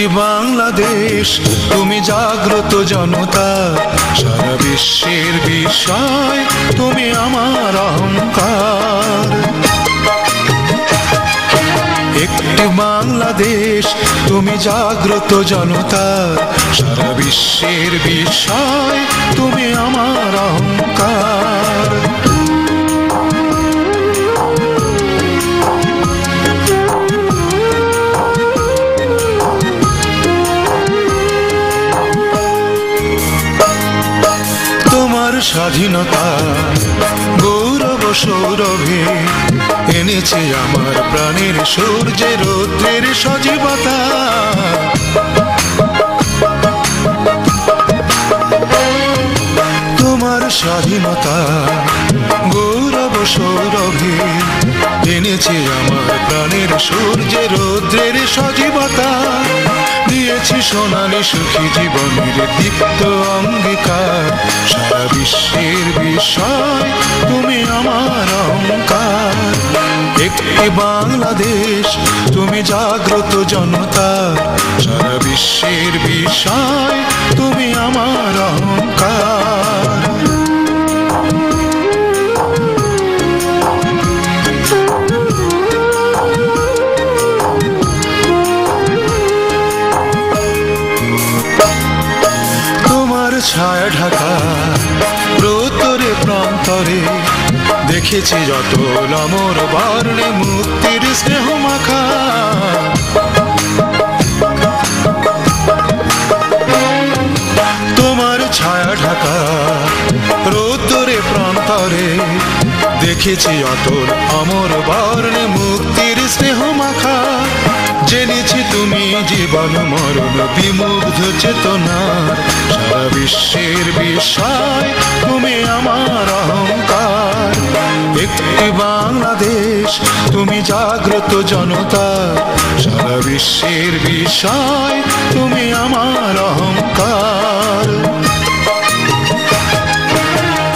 বাংলাদেশ তুমি জাগ্রত জনতা, সারা বিশ্বের বিষয় তুমি আমার অহংকার। একটি বাংলাদেশ তুমি জাগ্রত জনতা, সারা বিশ্বের বিষয় তুমি আমার অহংকার। তোমার স্বাধীনতা গৌরব সৌরভে এনেছে আমার প্রাণের সূর্যে রৌদ্রের সজীবতা। তোমার স্বাধীনতা গৌরব সৌরভে এনেছে আমার প্রাণের সূর্যে রৌদ্রের সজীবতা। দিয়েছি সোনালি সুখী জীবনের দীপ্ত অঙ্গীকার, সারা বিশ্বের বিষয় তুমি আমার অহংকার। একটি বাংলাদেশ তুমি জাগ্রত জনতা, সারা বিশ্বের বিষয় তুমি আমার অহংকার। ছায়া ঢাকা প্রতরে প্রান্তরে দেখেছি যত অমর বর্ণে মুক্তির স্নেহ মাখা। তোমার ছায়া ঢাকা প্রতরে প্রান্তরে দেখেছি অতল অমর বর্ণে মুক্তির স্নেহ মাখা। জেনেছি তুমি জীবন মরণ বিমুগ্ধ চেতনার, সারা বিশ্বের বিষয় তুমি আমার অহংকার। একটি বাংলাদেশ তুমি জাগ্রত জনতা, সারা বিশ্বের বিষয় তুমি আমার অহংকার।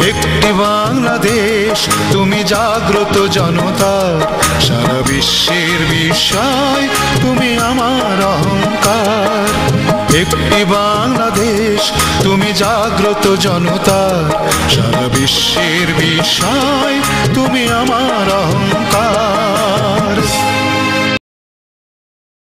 একটি বাংলাদেশ তুমি জাগ্রত জনতা, সারা বিশ্বের বিষয় তুমি আমার অহংকার। একটি বাংলাদেশ তুমি জাগ্রত জনতা, সারা বিশ্বের বিষয় তুমি আমার অহংকার।